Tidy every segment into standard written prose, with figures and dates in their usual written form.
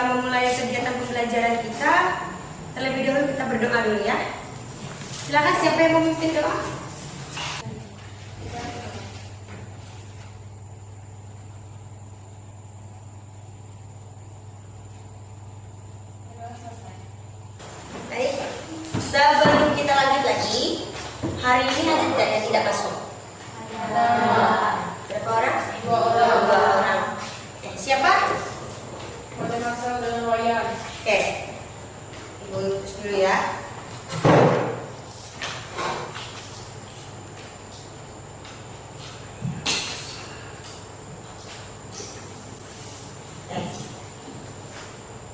memulai kegiatan pembelajaran kita, terlebih dahulu kita berdoa dulu ya. Silakan siapa yang memimpin doa? Baik, sebelum kita lanjut lagi, hari ini ada tidak yang tidak masuk? Ada. Berapa orang? 2 orang. Siapa? Pada masa dan Wayan. Oke, Ibu tulis dulu ya.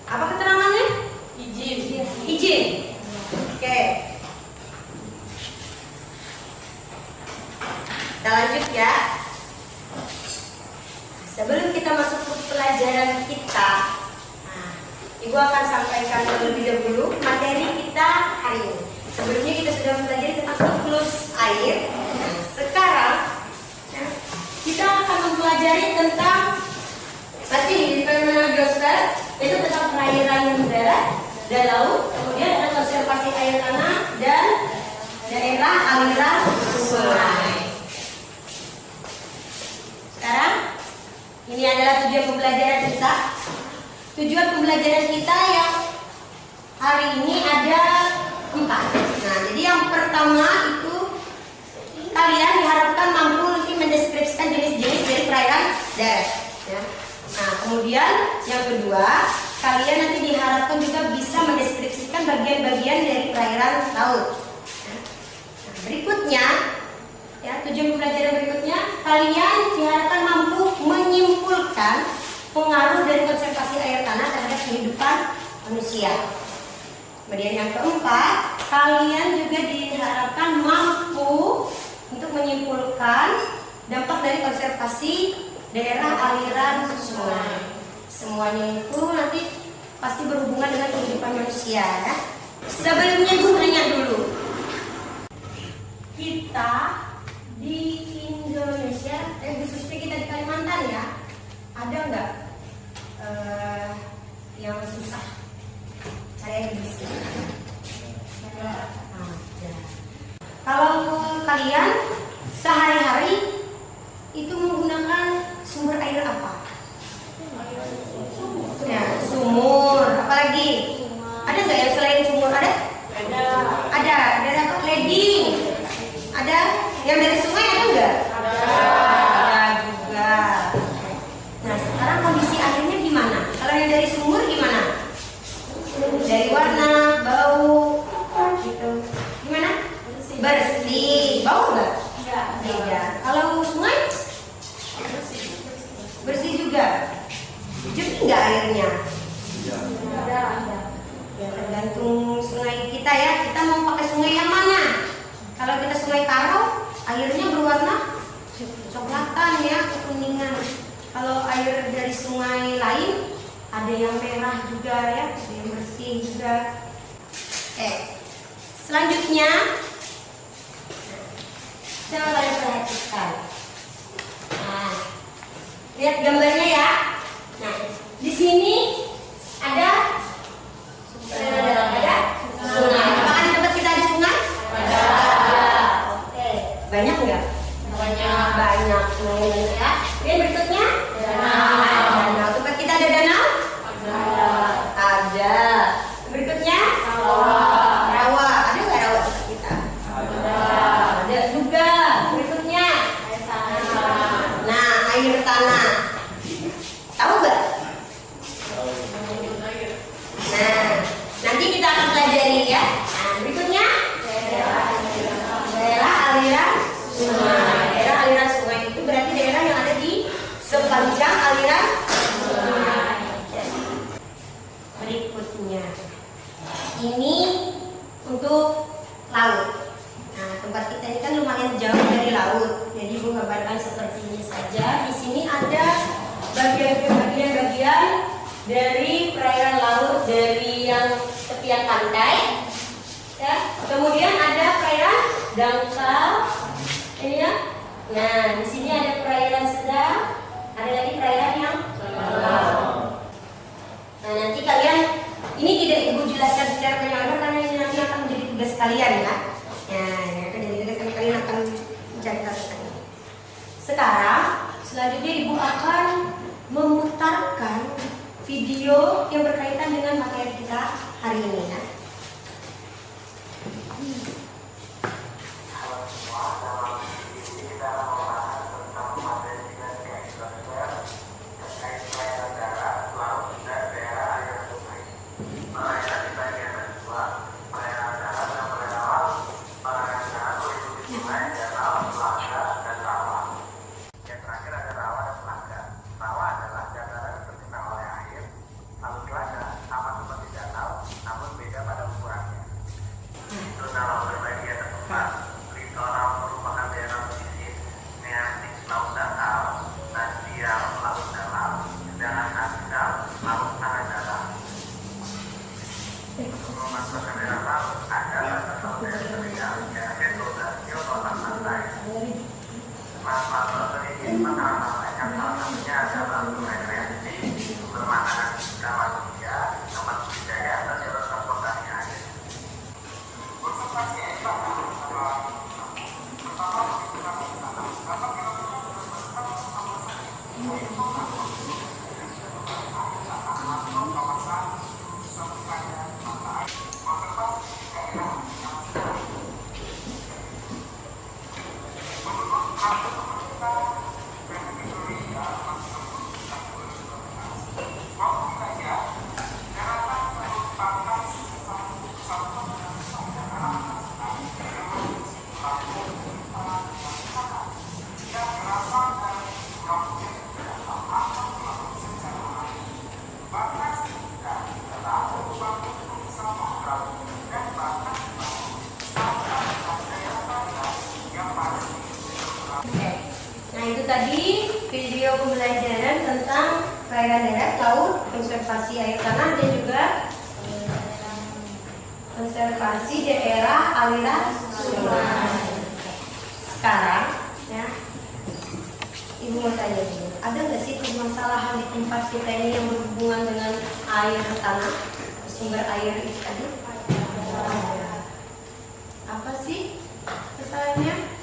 Apa keterangannya? Izin. Izin. Oke. Kita lanjut ya. Sebelum kita masuk ke pelajaran kita, Ibu akan sampaikan terlebih dahulu materi kita hari ini. Sebelumnya kita sudah mempelajari tentang siklus air. Sekarang kita akan mempelajari tentang pasti di fenomena biosfer, itu tentang perairan udara dan laut. Kemudian ada konservasi air tanah dan daerah aliran sungai. Sekarang ini adalah tujuan pembelajaran kita. Tujuan pembelajaran kita yang hari ini ada 4. Nah, jadi yang pertama itu kalian diharapkan mampu nanti mendeskripsikan jenis-jenis dari perairan darat. Ya. Nah, kemudian yang kedua, kalian nanti diharapkan juga bisa mendeskripsikan bagian-bagian dari perairan laut. Nah, berikutnya, ya, tujuan pembelajaran berikutnya, kalian diharapkan mampu menyimpulkan pengaruh dari konservasi air tanah terhadap kehidupan manusia. Kemudian yang keempat, kalian juga diharapkan mampu untuk menyimpulkan dampak dari konservasi daerah aliran sungai. Semuanya itu nanti pasti berhubungan dengan kehidupan manusia ya. Sebelumnya Ibu tanya dulu. Kita di Indonesia, khususnya kita di Kalimantan ya, ada nggak yang susah cari air bersih? Ada. Kalau kalian sehari-hari itu menggunakan sumber air apa? Ya, sumur. Apalagi? Ada nggak yang selain sumur? Ada? Ada. Ada apa? Leding. Ada? Yang dari sungai ada nggak? Ada juga. Nah, sekarang kondisi airnya gimana? Kalau yang dari sumur gimana? Dari warna, bau, gitu. Gimana? Bersih. Bau nggak? Tidak. Kalau sungai? Bersih juga. Jernih nggak airnya? Ada. Ya tergantung sungai kita ya. Kita mau pakai sungai yang mana? Kalau kita sungai Karo, airnya berwarna coklatan ya, kekuningan. Kalau air dari sungai lain, ada yang merah juga ya, ada yang bersih juga. Selanjutnya, coba kalian perhatikan. Nah, lihat gambarnya ya. Nah, di sini ada sungai. Apakah di tempat kita ada sungai? Ada. Oke. Banyak nggak? Banyak. Banyak ya. Yang berikutnya? Danau. Tempat kita ada danau? Ada. Berikutnya? Rawa. Ada nggak rawa tempat kita? Ada juga. Berikutnya? Nah, air tanah. Tahu nggak? Nah, nanti kita akan pelajari ya. Nah, berikutnya daerah aliran sungai. Daerah aliran sungai itu berarti daerah yang ada di sepanjang aliran sungai. Berikutnya, ini untuk laut. Nah, tempat kita ini kan lumayan jauh dari laut. Jadi Ibu gambarkan seperti ini saja. Di sini ada bagian-bagian dari perairan laut dari yang tepian pantai. Ya, kemudian ada perairan dangkal, ini ya. Nah, di sini ada perairan sedang, ada lagi perairan yang dalam. Nah, nanti kalian, ini tidak ibu jelaskan secara panjang lebar karena ini nanti akan menjadi tugas kalian ya. Nah, ini akan jadi tugas kalian akan mencari kata ini. Sekarang selanjutnya ibu akan memutarkan video yang berkaitan dengan materi kita hari ini ya. Tadi video pembelajaran tentang perairan darat, laut, konservasi air tanah dan juga konservasi daerah aliran sungai. Sekarang, ya, ibu mau tanya dulu, ada nggak sih permasalahan di tempat kita ini yang berhubungan dengan air tanah, sumber air itu tadi? Apa sih masalahnya?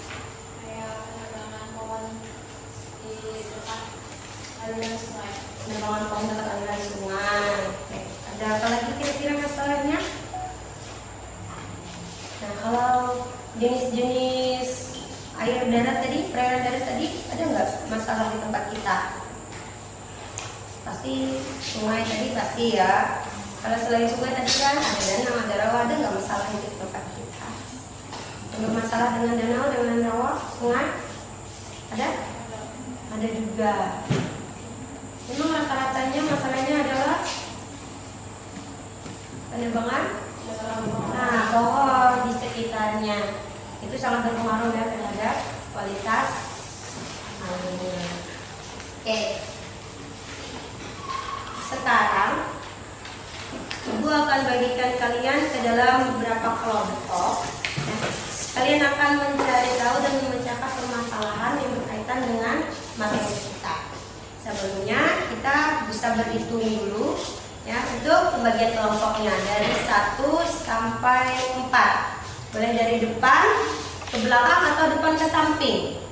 Aliran sungai. Penebangan pohon dekat aliran sungai. Oke. Ada apa lagi kira-kira masalahnya? Nah, kalau jenis-jenis air darat tadi, perairan darat tadi, ada nggak masalah di tempat kita? Pasti sungai tadi pasti ya. Kalau selain sungai tadi kan ada danau, ada rawa, ada nggak masalah di tempat kita? Ada masalah dengan danau, dengan rawa, sungai? Ada? Ada juga. Memang rata-ratanya masalahnya adalah penebangan. Nah, pohon di sekitarnya itu sangat berpengaruh ya terhadap kualitas air. Oke. Sekarang ibu akan bagikan kalian ke dalam beberapa kelompok. Kalian akan mencari tahu dan memecahkan permasalahan yang berkaitan dengan materi kita. Sebelumnya kita bisa berhitung dulu ya untuk pembagian kelompoknya dari 1 sampai 4. Boleh dari depan ke belakang atau depan ke samping?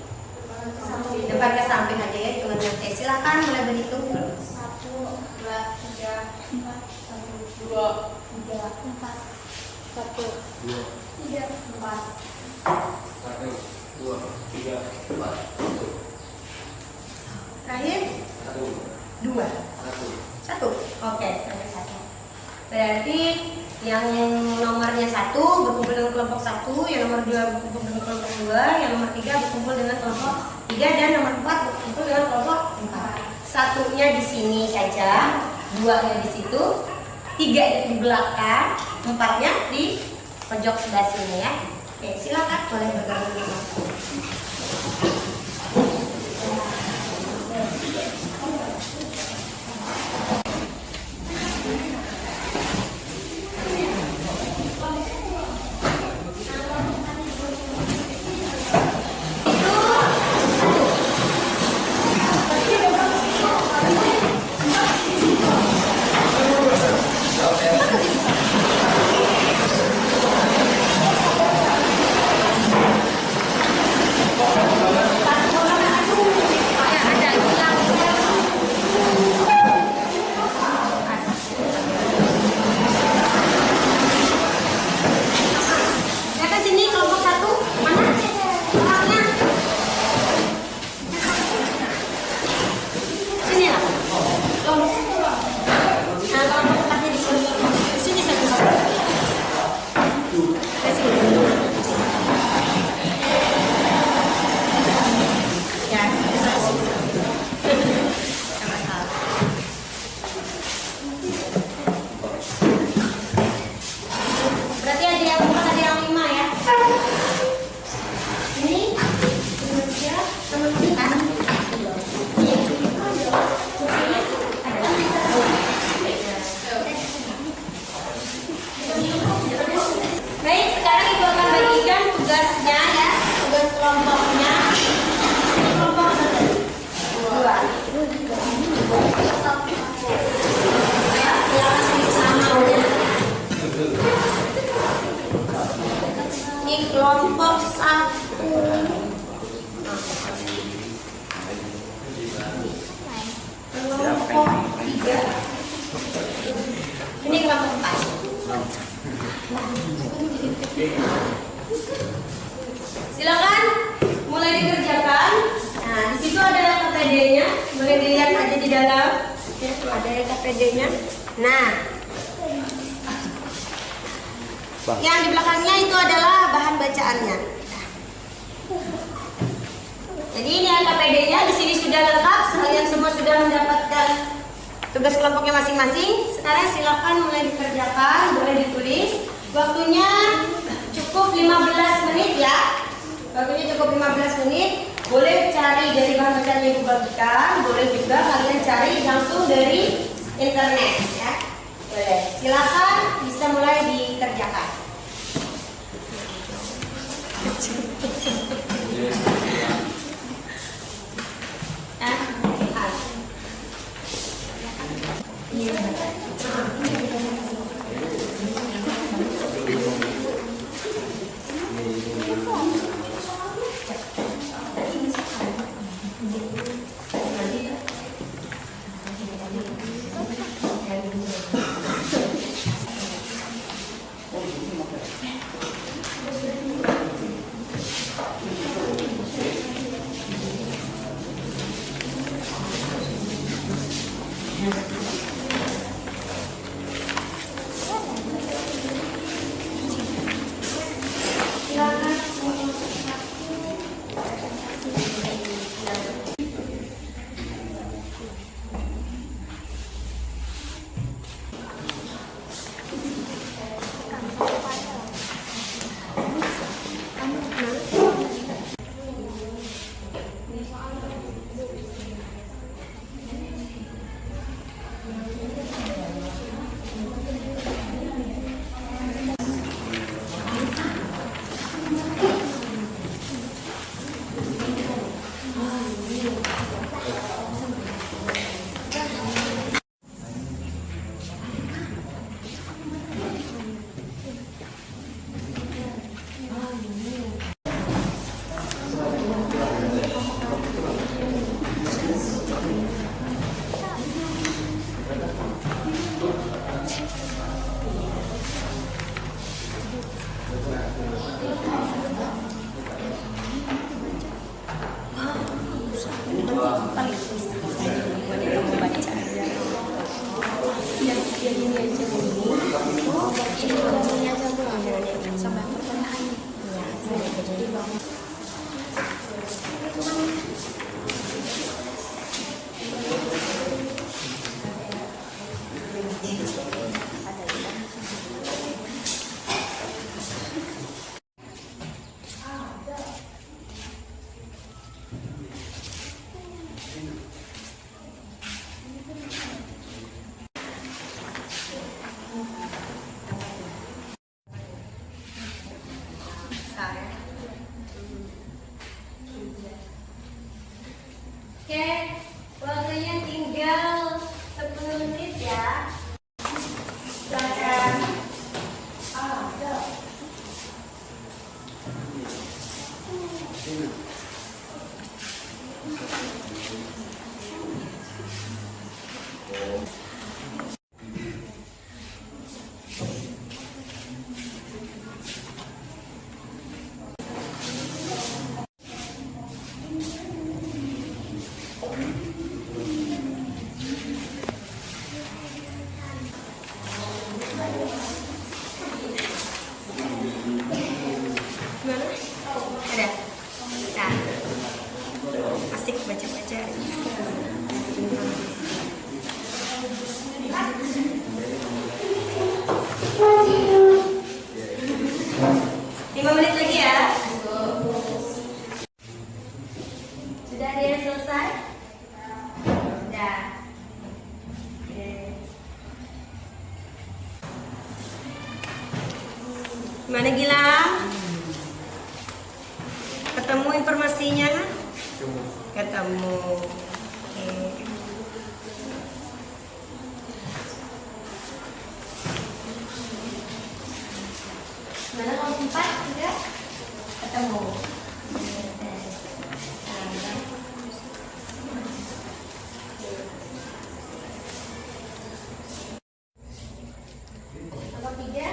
Depan ke samping aja ya hitungan. Oke, silakan mulai berhitung. 1, 2, 3, 4, 1, 2, 3, 4, 1, 2, 3, 4. Terakhir 2 1. Oke, terakhir 1. Berarti yang nomornya 1 berkumpul dengan kelompok 1, yang nomor 2 berkumpul dengan kelompok 2, yang nomor 3 berkumpul dengan kelompok 3, dan nomor 4 berkumpul dengan kelompok 4. Satunya di sini saja, 2-nya di situ, 3 di belakang, 4-nya di pojok sebelah sini ya. Oke, silakan boleh bergabung dengan aku. tugasnya ya, tugas kelompoknya. Kelompok satu, dua. Ini kelompok satu. Kelompok tiga. Ini kelompok empat. Silakan mulai dikerjakan. Nah, di situ ada KPD-nya. Boleh dilihat aja di dalam. Ya, ada KPD-nya. Nah, yang di belakangnya itu adalah bahan bacaannya. Jadi ini KPD-nya di sini sudah lengkap. Kalian semua sudah mendapatkan tugas kelompoknya masing-masing. Sekarang silakan mulai dikerjakan, boleh ditulis. Waktunya cukup 15 menit ya. Waktunya cukup 15 menit. Boleh cari dari bahan bacaan yang Ibu bagikan, boleh juga kalian cari langsung dari internet ya. Boleh. Silakan bisa mulai dikerjakan. Oke, waktunya tinggal 10 menit ya. Silakan. Ada. Nah, asik baca-baca. 5 menit lagi ya. Sudah ada yang selesai? Sudah. Oke. Gimana Gilang? Ketemu informasinya? Ketemu. Oke. Mana kalau 4 sudah ketemu. Nomor 3.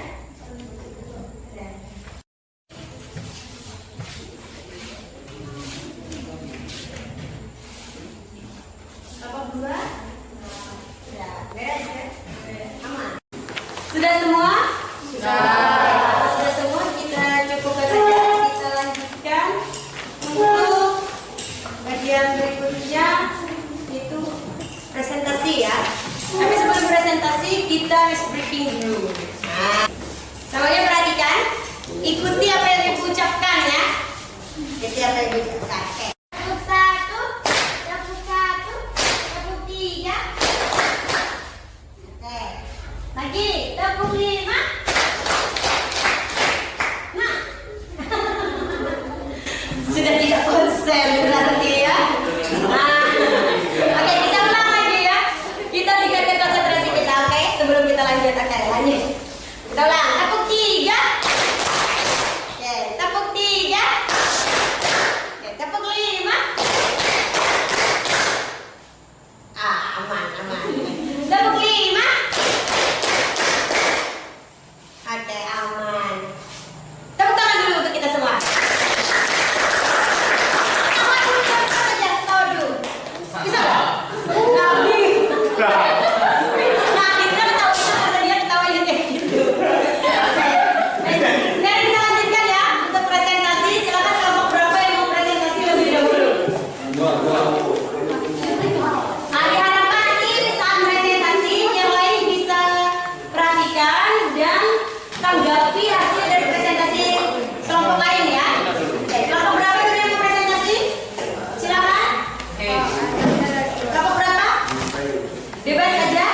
Nomor 2. Ya, beres ya. Aman. Sudah semua? Sudah semua, kita cukupkan saja. Kita lanjutkan untuk bagian berikutnya, itu presentasi ya. Tapi sebelum presentasi kita harus briefing dulu. Nah, semuanya perhatikan, ikuti apa yang ibu ucapkan ya. Ikuti apa yang ibu ucapkan. Tepuk 1, tepuk 1, tepuk 3. Oke. Lagi, tepuk 5. Nah. Sudah tidak konsen berarti ya. Nah. Oke, kita ulang lagi ya. Kita tingkatkan konsentrasi kita, oke? Sebelum kita lanjut, oke, lanjut. Kita ulang, tepuk 3. Oke, tepuk 3. Oke, tepuk 5. Aman. Tepuk 5. Oke, aman. Tepuk tangan dulu untuk kita semua. Aman dulu, saja, tahu dulu. Bisa nggak? Nabi. Nah, kita tahu itu kata dia ketawain kayak gitu. Oke. Sekarang kita lanjutkan ya untuk presentasi. Silakan kelompok berapa yang mau presentasi lebih dahulu. Nah, diharapkan nanti saat presentasi yang lain bisa perhatikan dan tanggapi hasil dari presentasi kelompok lain ya. Oke, kelompok berapa dulu yang mau presentasi? Silakan. Kelompok berapa? Bebas aja.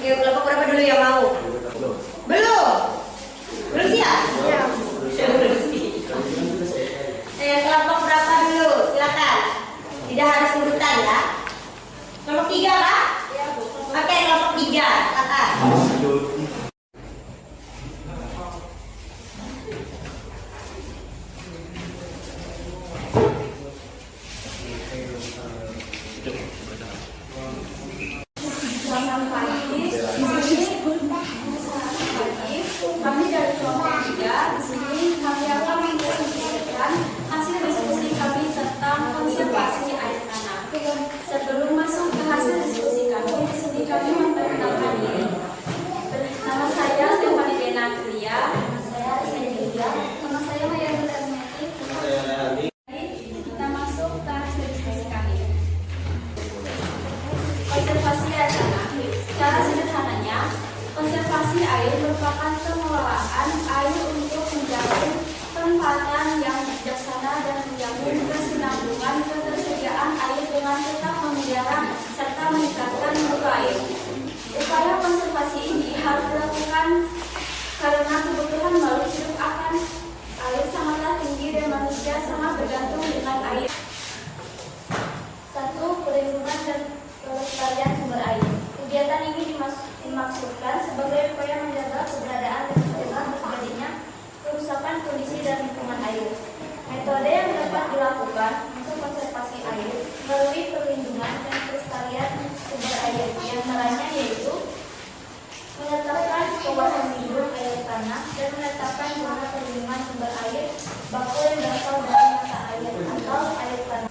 Yuk, kelompok berapa dulu yang mau? Belum siap? Belum siap. Kelompok berapa dulu? Silakan. Tidak harus urutan ya. Kelompok 3 kah? Oke, kelompok 3. Silakan. Kami dari kelompok 3 di sini kami akan mempresentasikan hasil diskusi kami tentang konservasi air tanah. Sebelum masuk ke hasil diskusi kami, di sini kami memperkenalkan diri. Nama saya Stefani Dena Kulia. Nama saya Ria. Nama saya Maya Bulanti. Kita masuk ke hasil diskusi kami. Konservasi air tanah. Secara sederhananya, konservasi air merupakan pengelolaan air untuk menjamin penempatan yang bijaksana dan menjamin kesinambungan ketersediaan air dengan tetap memelihara serta meningkatkan mutu air. Upaya konservasi ini harus dilakukan karena kebutuhan makhluk hidup akan air sangatlah tinggi dan manusia sangat bergantung dengan air. 1. Perlindungan dan pelestarian sumber air. Kegiatan ini dimaksudkan sebagai upaya menjaga keberadaan dan mencegah terjadinya kerusakan kondisi dan lingkungan air. Metode yang dapat dilakukan untuk konservasi air melalui perlindungan dan pelestarian sumber air, diantaranya yaitu menetapkan kawasan lindung air tanah dan menetapkan zona perlindungan sumber air baku yang berasal dari mata air atau air tanah.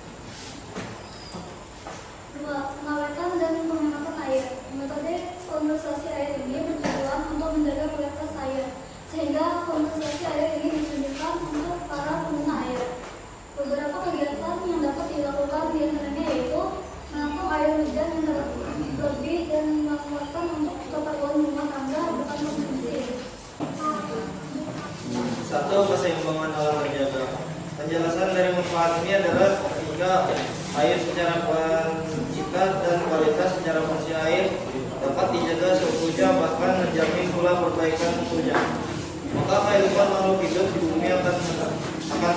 2. Pengawetan dan penghematan air. Metode konservasi air ini bertujuan untuk menjaga kualitas air, sehingga konservasi air ini ditunjukkan untuk para pengguna air. Beberapa kegiatan yang dapat dilakukan diantaranya yaitu menampung air hujan yang lebih dan menguatkan untuk keperluan rumah tangga bukan konsumsi. 1. Keseimbangan alam terjaga. Penjelasan dari manfaat ini adalah ketika air secara kuantitas dan kualitas secara fungsi air dapat dijaga sesudah bahkan menjamin pula perbaikan mutunya. maka kehidupan makhluk hidup di bumi akan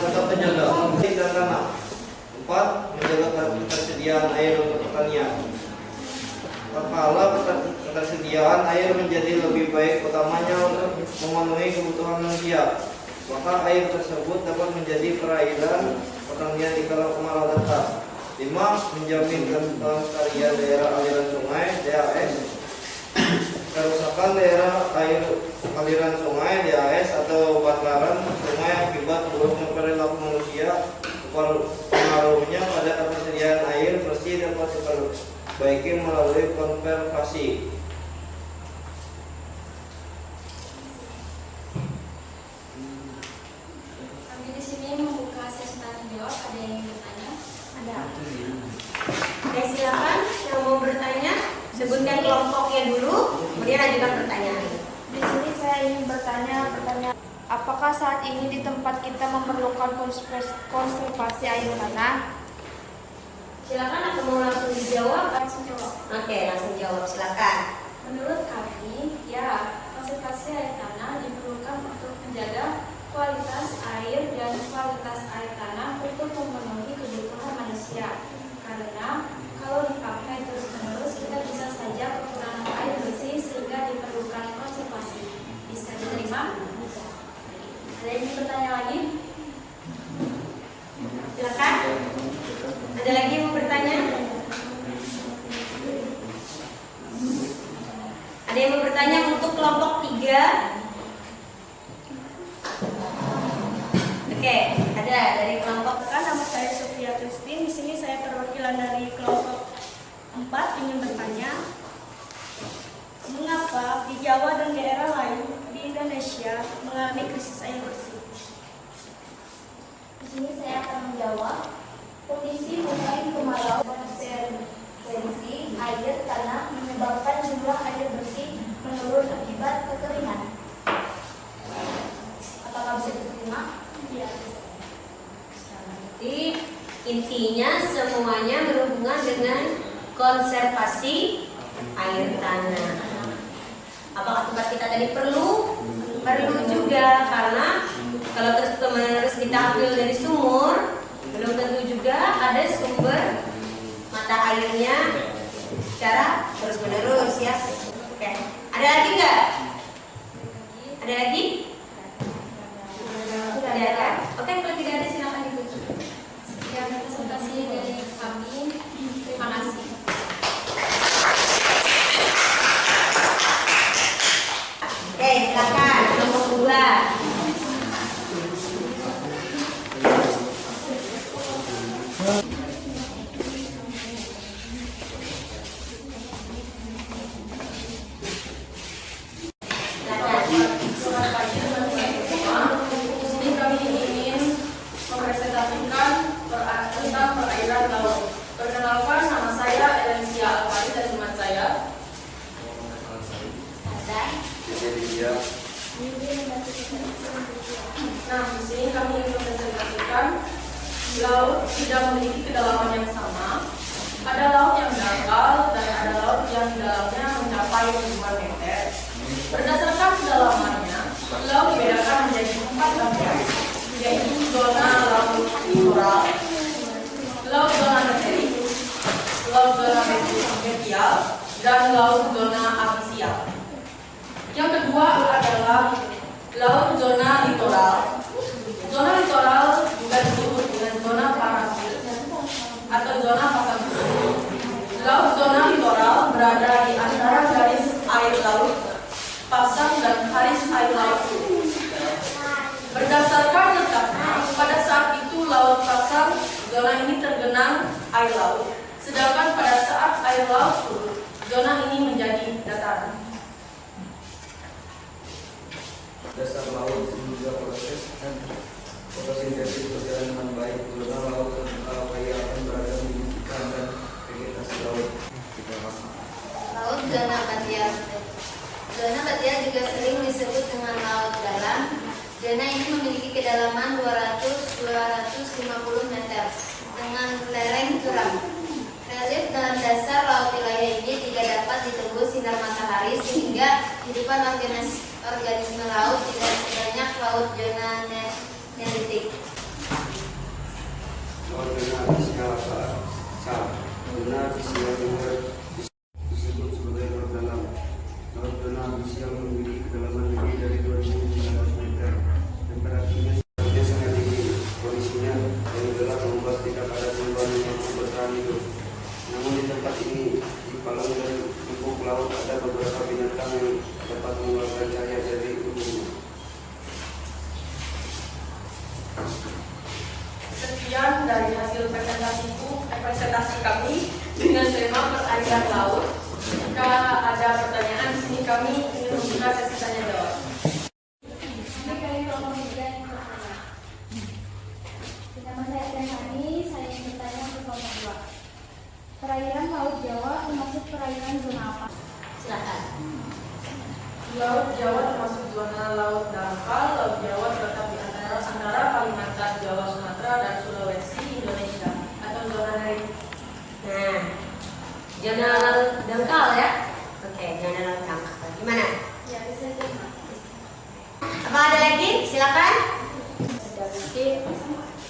tetap terjaga. Dan tanah. 4. Menjaga ketersediaan air untuk pertanian. Tatkala ketersediaan air menjadi lebih baik, utamanya untuk memenuhi kebutuhan manusia, maka air tersebut dapat menjadi perairan pertanian di kala kemarau datang. 5. Menjamin kelestarian daerah aliran sungai (DAS). Kerusakan daerah aliran sungai (DAS) atau bantaran sungai akibat buruknya perilaku manusia, pengaruhnya pada ketersediaan air bersih dapat diperbaiki melalui konservasi. Kami di sini membuka sesi tanya jawab. Ada yang ingin bertanya? Ada. Oke, silakan yang mau bertanya, sebutkan kelompoknya dulu, kemudian ajukan pertanyaan. Di sini saya ingin bertanya, apakah saat ini di tempat kita memerlukan konservasi air tanah? Silakan, atau mau langsung dijawab? Langsung jawab. Oke, langsung jawab, silakan. Menurut kami, ya, konservasi air tanah diperlukan untuk menjaga kualitas air dan kualitas air tanah untuk memenuhi kebutuhan manusia. Karena kalau dipakai terus-menerus, kita bisa saja kekurangan air bersih sehingga diperlukan konservasi. Bisa diterima? Bisa. Ada yang ingin bertanya lagi? Silakan. Ada lagi yang mau bertanya? Ada yang mau bertanya untuk kelompok 3? Oke, ada dari kelompok. Nama saya Sofia Christine. Di sini saya perwakilan dari kelompok 4 ingin bertanya, mengapa di Jawa dan daerah lain di Indonesia mengalami krisis air bersih? Di sini saya akan menjawab. Kondisi musim kemarau, konservasi air tanah menyebabkan jumlah air bersih menurun akibat kekeringan. Apakah bisa diterima? Ya. Jadi intinya semuanya berhubungan dengan konservasi air tanah. Apakah tempat kita tadi perlu? Perlu juga, karena kalau terus-menerus kita ambil dari sumur, belum tentu juga ada sumber mata airnya secara terus-menerus ya. Oke, ada lagi nggak? Ada lagi? Tidak ada. Oke, kalau tidak ada silakan ditutup. Sekian presentasi dari kami. Terima kasih. Oke, silakan nomor 2. Nah, di sini kami ingin mempresentasikan laut tidak memiliki kedalaman yang sama. Ada laut yang dangkal dan ada laut yang dalamnya mencapai ribuan meter. Berdasarkan kedalamannya, laut dibedakan menjadi 4 bagian, yaitu zona laut littoral, laut zona meterik, laut zona medial, dan laut zona abisial. Yang kedua adalah laut zona littoral. Zona littoral juga disebut dengan zona parasit atau zona pasang surut. Laut zona littoral berada di antara garis air laut pasang dan garis air laut. Berdasarkan letaknya, pada saat itu laut pasang, zona ini tergenang air laut. Sedangkan pada saat air laut surut, zona ini menjadi dataran. Dasar laut juga proses fotosintesis berjalan dengan baik. Zona laut terbuka kaya akan beragam jenis ikan dan vegetasi laut. Laut zona batia. Zona batia juga sering disebut dengan laut dalam. Zona ini memiliki kedalaman 200-250 meter dengan lereng curam. Relief dalam dasar laut wilayah ini tidak dapat ditembus sinar matahari sehingga kehidupan organisme laut tidak sebanyak laut zona neritik. Benar siang luar disebut sebagai laut dalam. Laut dalam siang memiliki kedalaman lebih dari 2.900 meter. Temperaturnya sangat tinggi. Kondisinya yang gelap membuat tidak ada tumbuhan yang mampu bertahan hidup. Namun di tempat ini, di palung dan lubuk laut ada beberapa binatang yang dapat mengeluarkan cahaya dari ujungnya. Sekian dari hasil presentasi kami dengan tema perairan laut. Jika ada pertanyaan di sini kami ingin membuka sesi tanya jawab. Nama saya Tehani, saya ingin bertanya untuk kelompok 2. Perairan Laut Jawa termasuk perairan zona apa? Silakan. Laut Jawa termasuk zona laut dangkal. Laut Jawa terletak di antara Kalimantan, Jawa, Sumatera, dan Sulawesi, Indonesia, atau zona neritik. Nah, zona laut dangkal ya. Oke, zona laut dangkal. Gimana? Ya, bisa terima. Apa ada lagi? Silakan. Jadi,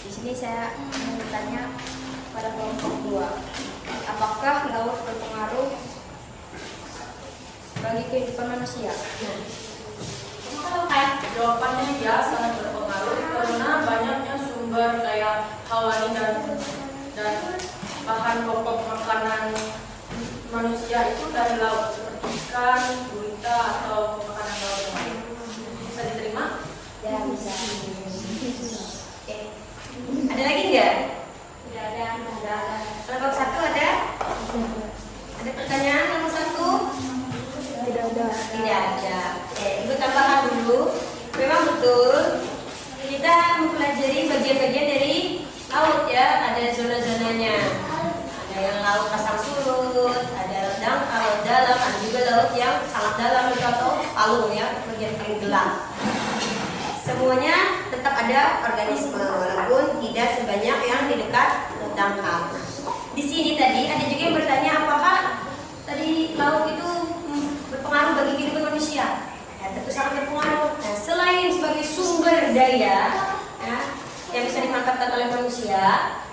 di sini saya ingin bertanya pada kelompok 2. Apakah laut berpengaruh bagi kehidupan manusia? Jawabannya ya, sangat berpengaruh karena banyaknya sumber kayak hawani dan bahan pokok makanan manusia itu dari laut seperti ikan, gurita atau makanan laut yang lain. Bisa diterima? Ya, bisa. Oke. Ada lagi nggak? Tidak ada. Kelompok 1 ada? Ada pertanyaan nomor 1? Tidak ada. Tidak ada. Oke, Ibu tambahkan dulu. Memang betul kita mempelajari bagian-bagian dari laut ya. Ada zona-zonanya. Ada yang laut pasang surut, ada laut dangkal, laut dalam, ada juga laut yang sangat dalam itu atau palung ya, bagian paling gelap. Semuanya tetap ada organisme walaupun tidak sebanyak yang di dekat laut dangkal. Di sini tadi ada juga yang bertanya apakah tadi laut itu berpengaruh bagi kehidupan manusia? Ya, tentu sangat berpengaruh. Nah, selain sebagai sumber daya ya, yang bisa dimanfaatkan oleh manusia,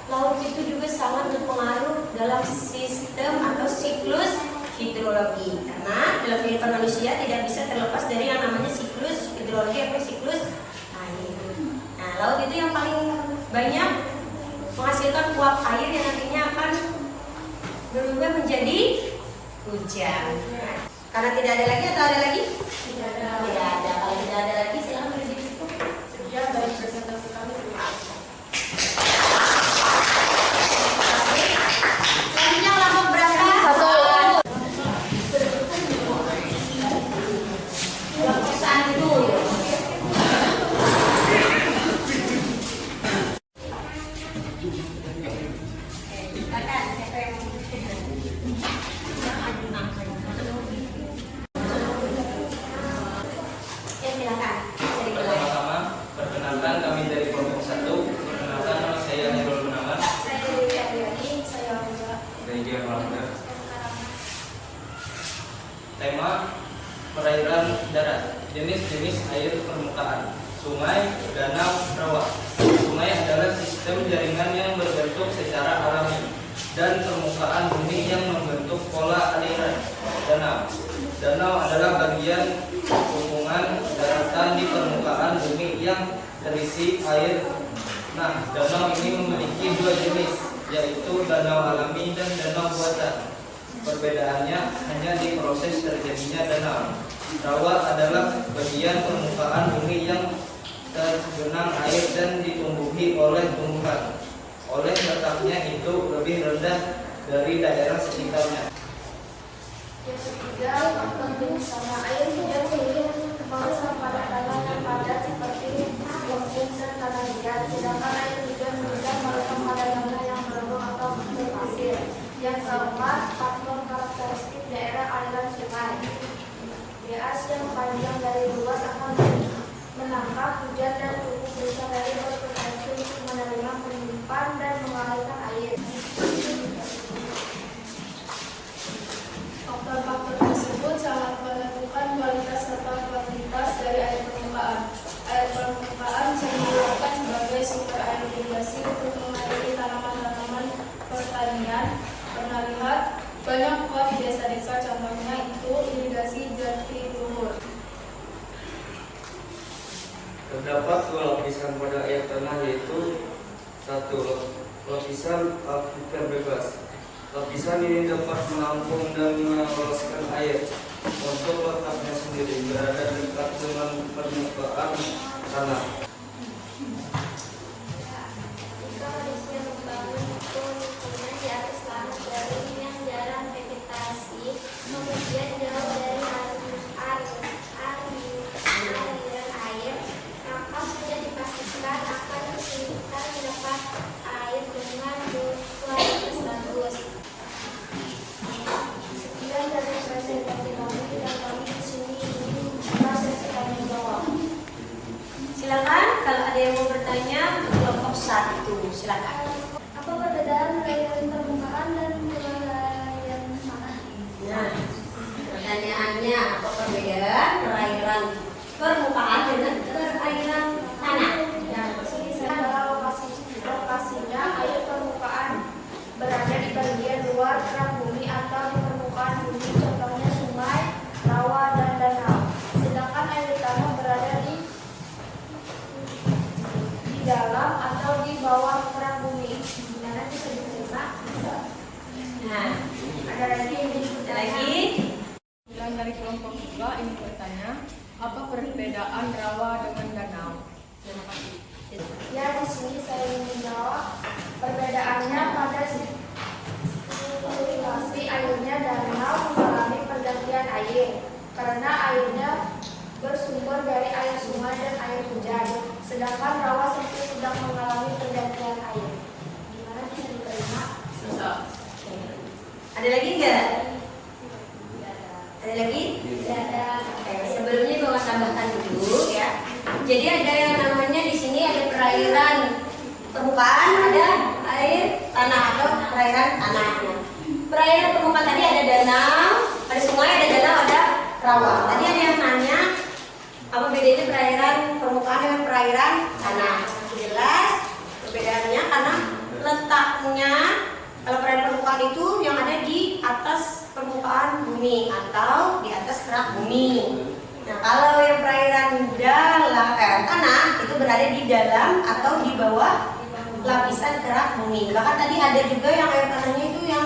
laut itu juga sangat berpengaruh dalam sistem atau siklus hidrologi. Karena dalam kehidupan manusia tidak bisa terlepas dari yang namanya siklus hidrologi atau siklus air. Nah, laut itu yang paling banyak menghasilkan uap air yang nantinya akan berubah menjadi hujan. Nah, karena tidak ada lagi atau ada lagi? Tidak ada. Tidak ada. Kalau tidak ada lagi, silakan berdiri cukup. Sekian dari presentasi kami. Selanjutnya kelompok berapa? 1. Kelompok 1. Silakan, siapa yang mau silakan. Pertama-tama, perkenalkan kami dari kelompok 1. Perkenalkan nama saya Nurul Gunawan. Saya Dewi Ariani, saya juga. Dari Jawa. Tema perairan darat. Jenis-jenis air permukaan. Sungai, danau, rawa. Sungai adalah sistem jaringan yang berbentuk secara alami dan permukaan bumi yang membentuk pola aliran. Danau adalah bagian hubungan daratan di permukaan bumi yang terisi air. Nah, danau ini memiliki 2 jenis, yaitu danau alami dan danau buatan. Perbedaannya hanya di proses terjadinya danau. Rawa adalah bagian permukaan bumi yang tergenang air dan ditumbuhi oleh tumbuhan. Oleh letaknya itu lebih rendah dari daerah sekitarnya. Yang ketiga, faktor jenis tanah air hujan sehingga terpaksa pada tanah yang padat seperti lumpur dan tanah liat. Sedangkan air hujan mudah merekam pada tanah yang berlubang atau berpasir. Yang keempat, faktor karakteristik daerah aliran sungai. Bias yang panjang dari luas akan menangkap hujan dan cukup besar dari berpotensi untuk menerima penyimpan dan mengalirkan air. Terdapat dua lapisan pada air tanah, yaitu satu, lapisan aquifer bebas. Lapisan ini dapat menampung dan meloloskan air. Untuk letaknya sendiri berada dekat dengan permukaan tanah. Jika manusia membangun pemukiman di atas tanah garing yang jarang vegetasi, kemudian jauh dari aliran air, maka sudah dipastikan akan kesulitan mendapat air dengan kualitas bagus. Sekian dari presentasi kami dan kami di sini ingin proses tanya jawab. Silakan kalau ada yang mau bertanya untuk kelompok 1, silakan. Apa perbedaan perairan permukaan dan perairan tanah? Nah, pertanyaannya apa perbedaan perairan permukaan dengan perairan tanah? Lokasinya air permukaan berada di bagian luar kerak bumi atau di permukaan bumi, contohnya sungai, rawa, dan danau. Sedangkan air tanah berada di dalam atau di bawah kerak bumi. Gimana bisa diterima? Nah, Ada lagi yang ada lagi? Dan dari kelompok 2 ingin bertanya, apa perbedaan rawa dengan danau? Terima kasih. Ya, di sini saya ingin menjawab perbedaannya pada sirkulasi airnya. Danau mengalami pergantian air karena airnya bersumber dari air sungai dan air hujan, sedangkan rawa sedang mengalami pergantian air. Gimana bisa diterima? Bisa. Ada lagi enggak? Ada lagi? Tidak ada. Oke, sebelumnya bawa tambahkan dulu ya. Jadi ada yang namanya di sini ada perairan permukaan, ada air tanah atau perairan tanahnya. Perairan permukaan tadi ada danau, ada sungai, ada danau, ada rawa. Tadi ada yang nanya apa bedanya perairan permukaan dengan perairan tanah. Jelas perbedaannya karena letaknya. Kalau perairan permukaan itu yang ada di atas permukaan bumi atau di atas kerak bumi. Nah, kalau yang perairan tanah itu berada di dalam atau di bawah lapisan kerak bumi. Bahkan tadi ada juga yang air tanahnya itu yang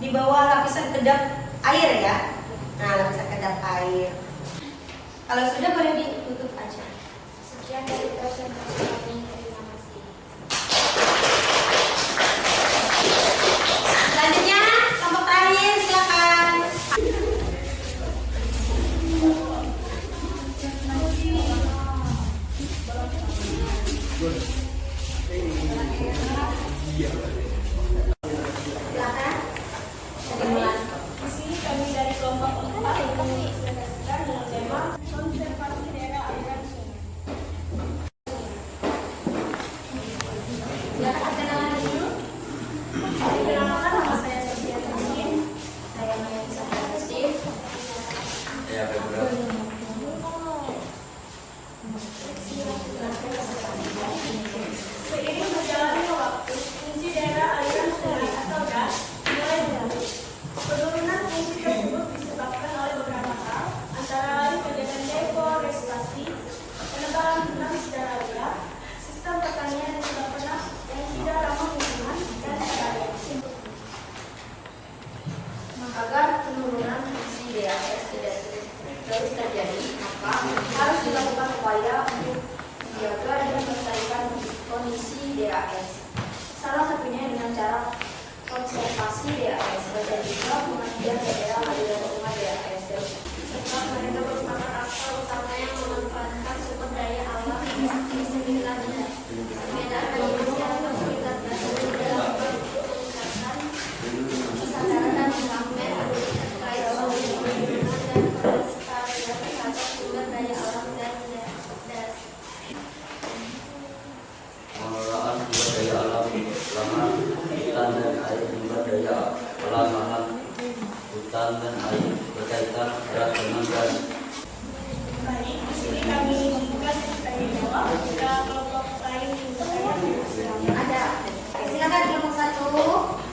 di bawah lapisan kedap air ya. Nah, lapisan kedap air. Kalau sudah boleh ditutup aja. Sekian dari presentasi kami. Terima kasih. Selanjutnya kelompok terakhir silakan. Silakan. Dimulai. Di sini kami dari kelompok 4 ingin mempresentasikan dengan tema konservasi daerah aliran sungai. Silakan perkenalan dulu. Perkenalkan, nama saya Sofia Tasmin. Saya Nayasa Steve. Ya, Februari. Seiring berjalannya waktu, fungsi daerah aliran sungai atau DAS mulai berubah. Penurunan fungsi tersebut disebabkan oleh beberapa hal, antara lain kegiatan deforestasi, penebalan hutan secara liar, sistem pertanian yang tidak pernah yang tidak ramah lingkungan, dan sebagainya. Agar penurunan fungsi DAS tidak terus terjadi, maka harus dilakukan upaya untuk menjaga dan melestarikan kondisi DAS. Salah satunya dengan cara konservasi DAS, dan juga pengertian daerah aliran sungai DAS, serta mereka merupakan aktor utama yang memanfaatkan sumber daya alam di sekitarnya. Perbedaan Indonesia dan sekitar Brazil dalam meningkatkan kesadaran dan pengakuan terkait lingkungan dan pelestarian terhadap sumber daya alam dan DAS. Pengelolaan sumber daya alam, lahan, hutan dan air. Sumber daya alam, lahan, hutan dan air berkaitan erat dengan gas. Baik, di sini kami membuka sesi tanya jawab. Jika kelompok lain ingin bertanya, Ada. Silakan kelompok 1.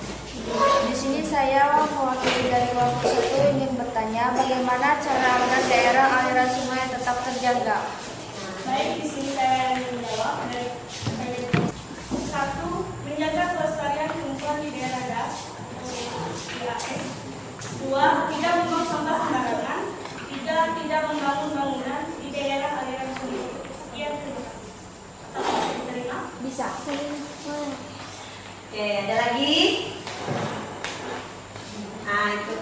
Di sini saya mewakili dari kelompok 1 ingin bertanya bagaimana cara agar daerah aliran sungai tetap terjaga. Nah, Baik, di sini saya menjawab dari satu, menjaga kelestarian lingkungan di daerah DAS atau DAS. Dua, tidak membuang sampah sembarangan. Tiga, tidak membangun bangunan di daerah aliran sungai. Sekian, terima kasih. Apakah bisa diterima? Bisa. Oke, ada lagi? Nah, itu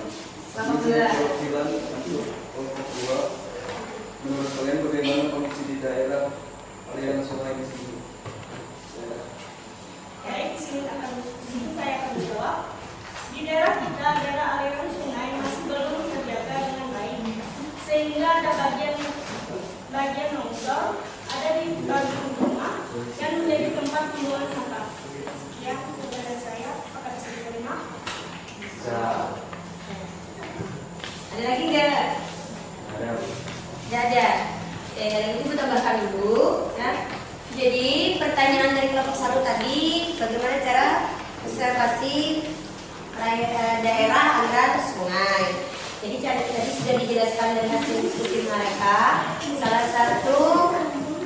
kelompok dua. Kelompok 2. Menurut kalian bagaimana kondisi di daerah aliran sungai di sini? Baik, di sini saya akan menjawab. Di daerah kita, daerah aliran sungai masih belum terjaga dengan baik, sehingga ada bagian longsor ada di bagian rumah yang menjadi tempat pembuangan sampah. Ya, dari saya, apakah bisa diterima? Bisa. Ada lagi nggak? Ada. Tidak ada. Oke, yang itu tambahkan dulu. Ya. Jadi pertanyaan dari kelompok 1 tadi, bagaimana cara konservasi daerah aliran sungai. Jadi tadi sudah dijelaskan dari hasil diskusi mereka. Salah satu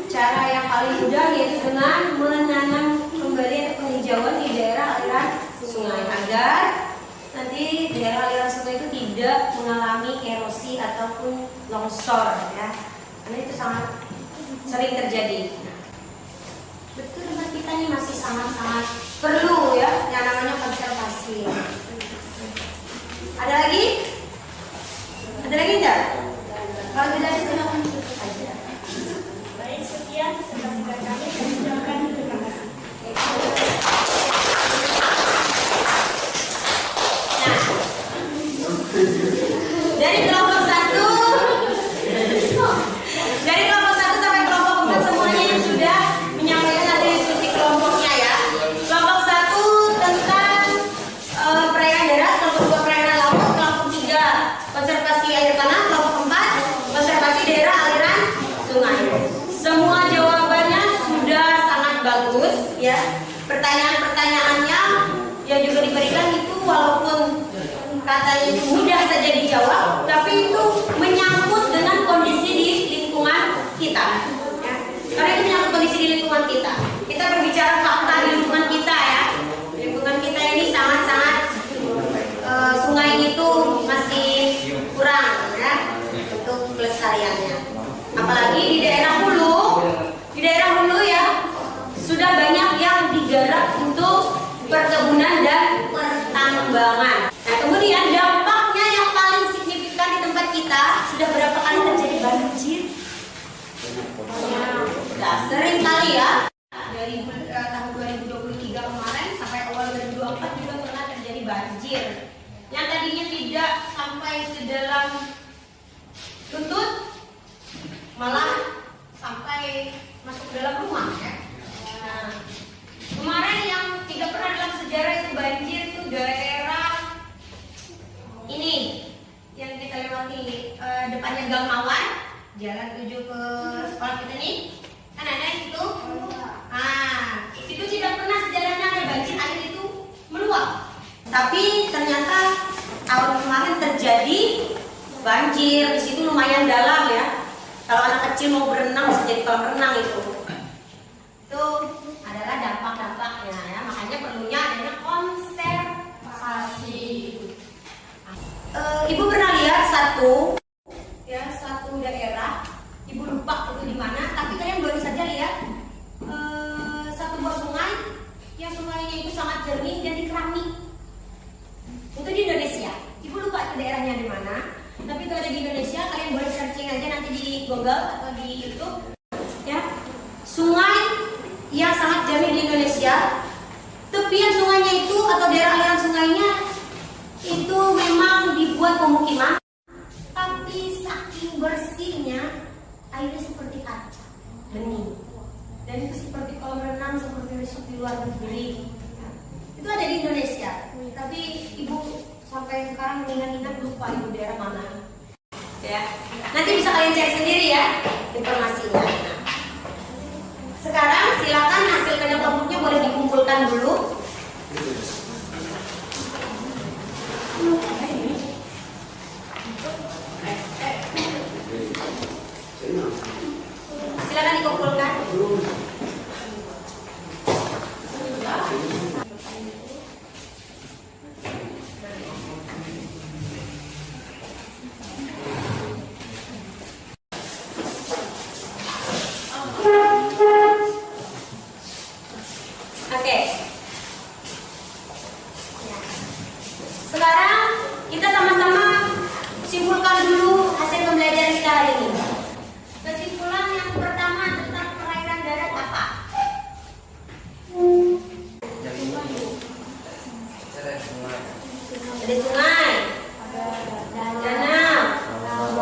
cara yang paling mudah yaitu dengan menanam kembali atau penghijauan di daerah aliran sungai agar nanti daerah aliran sungai itu tidak mengalami erosi ataupun longsor, ya. Karena itu sangat sering terjadi. Betul, tempat kita ini masih sangat-sangat perlu ya yang namanya konservasi. Ada lagi? Ada lagi enggak? Kalau tidak silakan tutup aja. Baik, sekian presentasi kami dan ucapkan terima kasih. Nah, dari kelompok 1 sampai kelompok 4 semuanya yang sudah menyampaikan hasil diskusi kelompoknya ya. Kelompok 1 tentang perairan darat, kelompok 2 perairan laut, kelompok 3 konservasi air tanah, kelompok 4 konservasi daerah aliran sungai. Semua jawabannya sudah sangat bagus ya. Pertanyaan-pertanyaannya yang juga diberikan itu walaupun katanya itu mudah saja dijawab, tapi itu menyangkut dengan kondisi di lingkungan kita ya. Karena itu menyangkut kondisi di lingkungan kita. Kita berbicara fakta di lingkungan kita ya. Lingkungan kita ini sangat-sangat sungai itu masih kurang ya untuk pelestariannya. Apalagi di daerah hulu ya sudah banyak yang digarap untuk perkebunan dan pertambangan. Nah, kemudian dampaknya yang paling signifikan di tempat kita sudah berapa kali terjadi banjir? Sudah sering kali ya. Dari tahun 2023 kemarin sampai awal 2024 juga pernah terjadi banjir. Yang tadinya tidak sampai sedalam lutut malah sampai masuk ke dalam rumah ya. Nah, kemarin yang tidak pernah dalam sejarah itu banjir itu daerah ini yang kita lewati depannya Gang Mawar, jalan tuju ke sekolah kita nih, kan ada di situ. Nah, itu tidak pernah sejarahnya ada banjir, air itu meluap. Tapi ternyata tahun kemarin terjadi banjir di situ lumayan dalam ya. Kalau anak kecil mau berenang bisa jadi kolam renang itu. Itu adalah dampak-dampaknya ya. Makanya perlunya adanya konservasi. Ibu pernah lihat satu daerah, ibu lupa itu di mana, tapi kalian baru saja lihat satu buah sungai yang sungainya itu sangat jernih dan dikerami. Itu di Indonesia. Ibu lupa itu daerahnya di mana, tapi itu ada di Indonesia. Kalian boleh searching aja nanti di Google atau di YouTube. Ya, sungai yang sangat jernih di Indonesia. Tepian sungainya itu atau daerah aliran sungainya itu memang dibuat pemukiman, tapi saking bersihnya airnya seperti kaca bening, dan itu seperti kolam renang seperti resort di luar negeri. Itu ada di Indonesia, tapi ibu sampai sekarang ingat lupa ibu daerah mana. Ya, nanti bisa kalian cek sendiri ya informasinya. Sekarang silakan hasil kerja kelompoknya boleh dikumpulkan dulu. Silakan dikumpulkan. Oke. Sekarang kita sama-sama simpulkan dulu hasil pembelajaran kita hari ini. Kesimpulan yang pertama tentang perairan darat apa? Ada sungai, danau,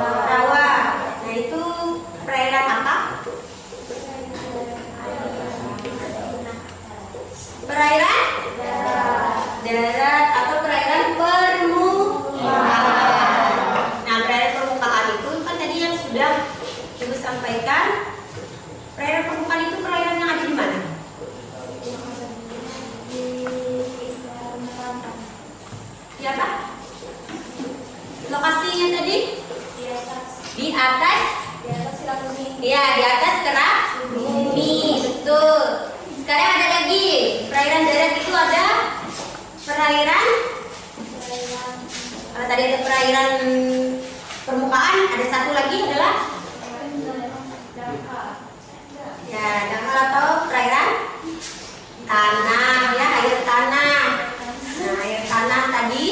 rawa. Nah itu perairan apa? Perairan darat atau perairan permukaan. Nah, perairan permukaan itu kan tadi yang sudah Ibu sampaikan. Perairan permukaan itu perairan yang ada di mana? Di apa? Lokasinya tadi? Di atas. kerak bumi. Iya, di atas kerak bumi. Betul. Sekarang ada lagi perairan darat itu ada perairan. Kalau tadi ada perairan permukaan, ada satu lagi adalah ya dangkal atau perairan tanah, ya air tanah. Nah, air tanah tadi,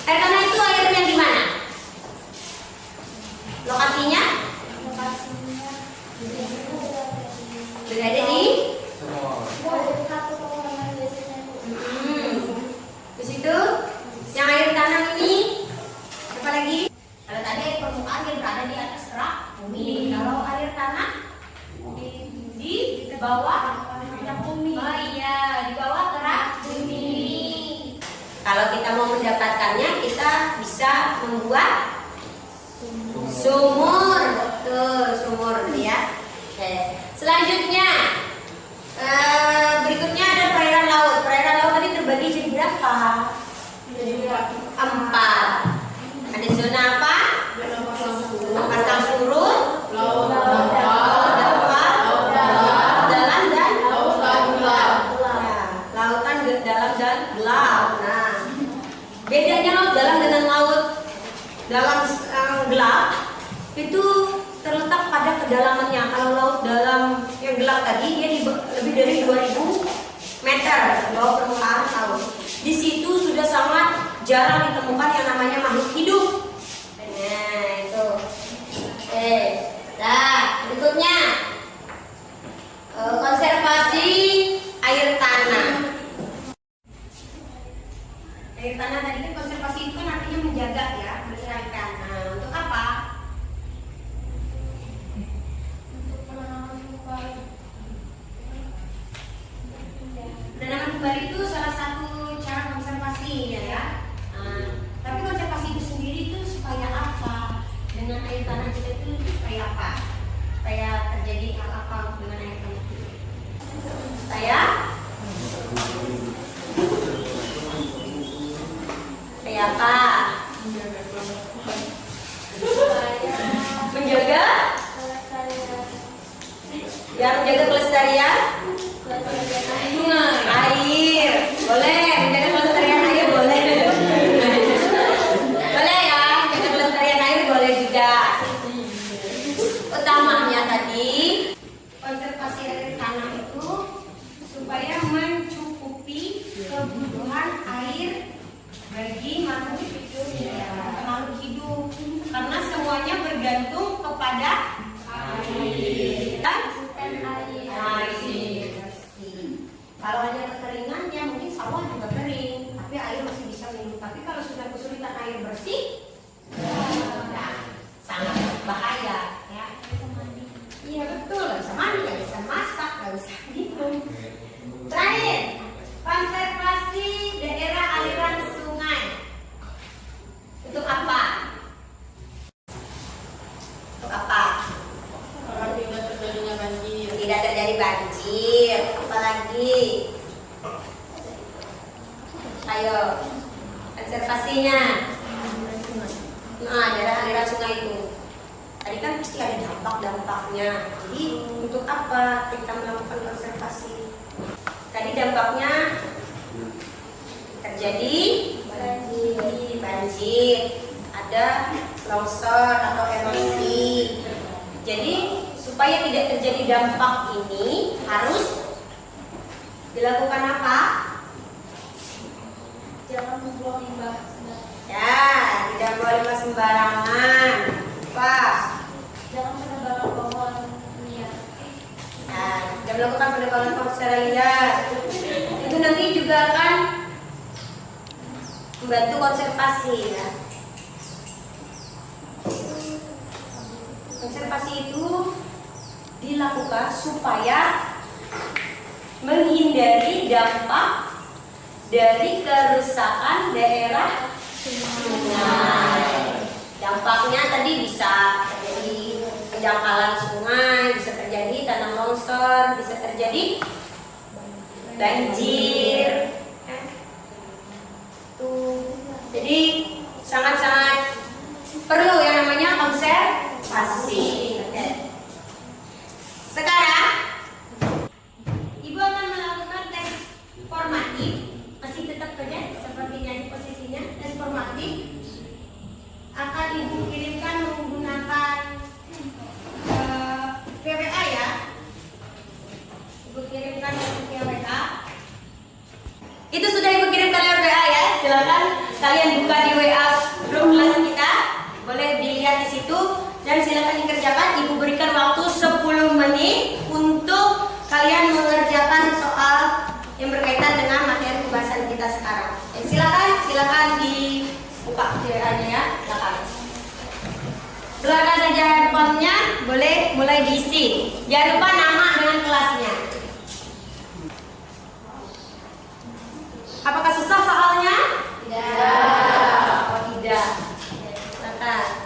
air tanah itu air yang di mana? Lokasinya? Berada di di situ. Yang air tanah ini apa lagi? Kalau tadi air permukaan yang berada di atas kerak bumi. Kalau air tanah di bawah kerak bumi. Oh iya, di bawah kerak bumi. Kalau kita mau mendapatkannya, kita bisa membuat sumur. Betul, sumur ya. Oke. Selanjutnya berikutnya ada perairan laut. Perairan laut tadi terbagi jadi berapa? Empat. Ada zona apa? Pasang surut, laut datar, dalam dan gelap. Lautan dalam dan gelap. Nah, bedanya laut dalam dengan laut dalam gelap itu terletak pada kedalamannya. Kalau laut dalam yang gelap tadi dia lebih dari 2000 meter di bawah permukaan laut. Di situ sudah sangat jarang ditemukan yang namanya makhluk hidup. Nah, itu. Oke. Nah, berikutnya konservasi air tanah. Air tanah tadi kan konservasi itu kan artinya menjaga ya, melestarikan. Nah, untuk apa? Penanaman kembali itu salah satu cara konservasi ya. Tapi konservasi itu sendiri itu supaya apa? Dengan air tanah kita itu supaya apa? Supaya terjadi hal apa dengan air tanah itu? Supaya apa? Menjaga ya, menjaga kelestarian air. Boleh, menjaga kelestarian air boleh. Boleh ya, menjaga kelestarian air boleh juga. Utamanya tadi konservasi air tanah itu supaya mencukupi kebutuhan air bagi makhluk hidup ya, makhluk hidup, karena semuanya bergantung kepada air dan air. Kalau hanya kekeringan ya mungkin sawah juga kering, tapi air masih bisa minum. Tapi kalau sudah kesulitan air bersih, ya, sangat bahaya ya. Iya betul, nggak bisa mandi, nggak bisa masak, nggak bisa minum. Terakhir, konservasi daerah aliran sungai. Untuk apa? Untuk apa? Agar tidak terjadinya banjir. Tidak terjadi banjir. Apalagi? Ayo, konservasinya. Nah, daerah aliran sungai itu. Tadi kan pasti ada dampak-dampaknya. Jadi Untuk apa kita melakukan konservasi? Tadi dampaknya terjadi banjir, ada longsor atau erosi. Jadi supaya tidak terjadi dampak ini harus dilakukan apa? Jangan membuang limbah sembarangan. Ya, tidak boleh limbah sembarangan. Pas. Jangan penebangan pohon liar. Nah, tidak melakukan penebangan pohon secara liar. Itu nanti juga akan membantu konservasi ya. Konservasi itu dilakukan supaya menghindari dampak dari kerusakan daerah sungai. Dampaknya tadi bisa terjadi pendangkalan sungai, bisa terjadi tanah longsor, bisa terjadi banjir. Jadi sangat-sangat perlu yang namanya konservasi. Sekarang Ibu akan melakukan tes formatif, masih tetap saja sepertinya di posisinya. Tes formatif akan Ibu kirimkan menggunakan WA ya. Ibu kirimkan via WA. Itu sudah Ibu kirimkan lewat WA ya. Silakan kalian buka di WA grup kelas kita. Boleh dilihat di situ dan silakan dikerjakan. Ibu berikan waktu 10 menit untuk kalian mengerjakan soal yang berkaitan dengan materi pembahasan kita sekarang. Silakan dibuka di WA-nya ya. Silakan. Keluarkan saja handphonenya, boleh mulai diisi. Jangan lupa nama dengan kelasnya. Apakah susah soalnya? Tidak. Oh tidak. Silakan.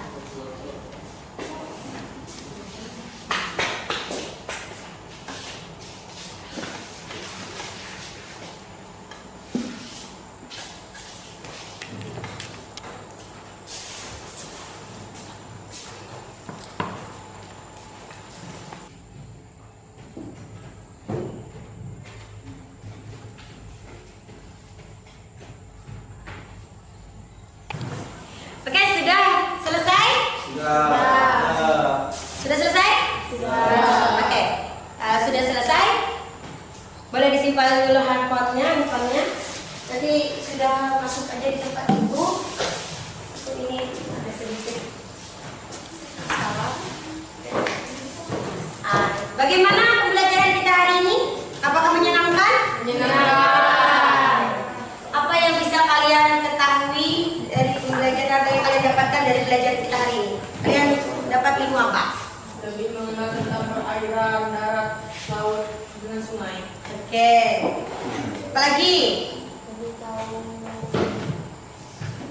Oke, sudah selesai? Sudah selesai? Oke, sudah selesai. Boleh disimpan dulu handphonenya. Nanti sudah masuk aja di tempat Ibu. Ini ada sedikit salah. Bagaimana pembelajaran kita hari ini? Apakah menyenangkan? Menyenangkan. Apa yang bisa kalian ketahui dari pembelajaran, apa yang kalian dapatkan dari belajar kita hari ini? Kalian dapat ilmu apa? Lebih mengenal tentang perairan, darat, laut, dengan sungai. Oke. Apalagi?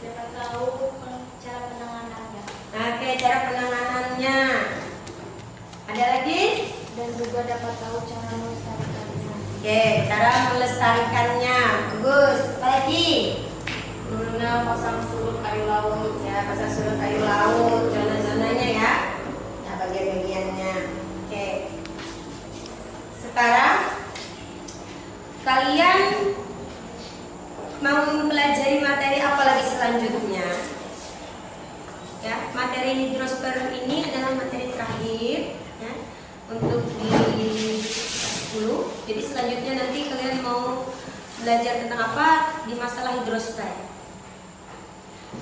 Dapat tahu cara penanganannya. Oke, cara penanganannya. Ada lagi? Dan juga dapat tahu cara melestarikannya. Oke, cara melestarikannya. Bagus. Apalagi? Mengenal pasang surut air laut. Ya, pasang surut air laut, zona-zonanya ya. Nah, bagian-bagiannya. Oke. Sekarang kalian mau mempelajari materi apa lagi selanjutnya? Ya, materi hidrosfer ini adalah materi terakhir ya, untuk di kelas 10. Jadi selanjutnya nanti kalian mau belajar tentang apa di masalah hidrosfer.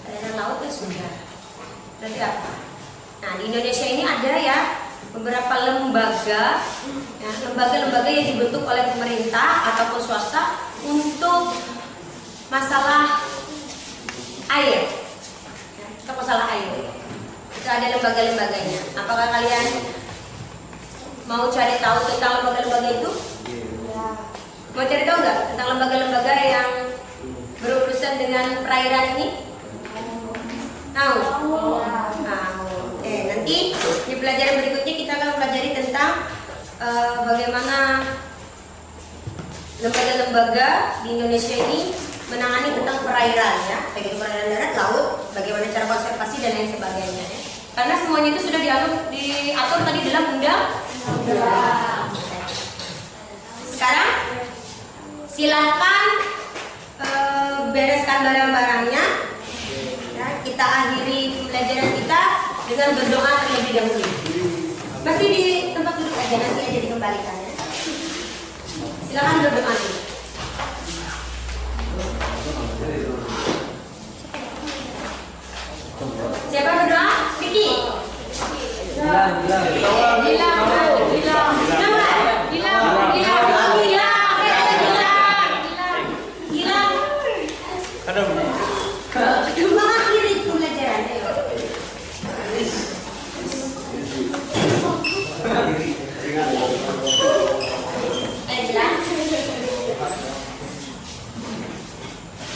Aliran laut itu sudah. Berarti apa? Nah, di Indonesia ini ada ya beberapa lembaga, ya, lembaga-lembaga yang dibentuk oleh pemerintah ataupun swasta untuk masalah air, ya, untuk masalah air. Itu ada lembaga-lembaganya. Apakah kalian mau cari tahu tentang lembaga-lembaga itu? Mau cari tahu nggak tentang lembaga-lembaga yang berurusan dengan perairan ini? Tahu? Oke, nanti di pelajaran berikutnya kita akan pelajari tentang bagaimana lembaga-lembaga di Indonesia ini menangani tentang perairan ya, baik itu perairan darat, laut, bagaimana cara konservasi dan lain sebagainya ya. Karena semuanya itu sudah diatur tadi dalam undang-undang. Silahkan bereskan barang-barangnya. Ya, kita akhiri pembelajaran kita dengan berdoa terlebih dahulu. Masih di tempat duduk aja, nanti aja dikembalikan ya. Silahkan berdoa dulu. Siapa berdoa? Vicky. Mengakhiri pembelajaran.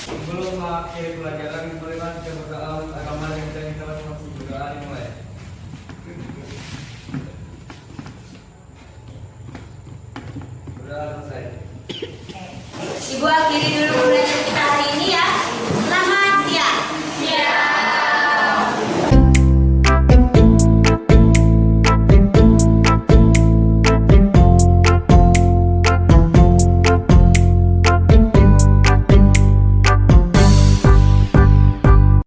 Sebelum mengakhiri pelajaran, marilah kita berdoa agama yang kita masuk berdoa dimulai. Berdoa selesai. Ibu akhiri dulu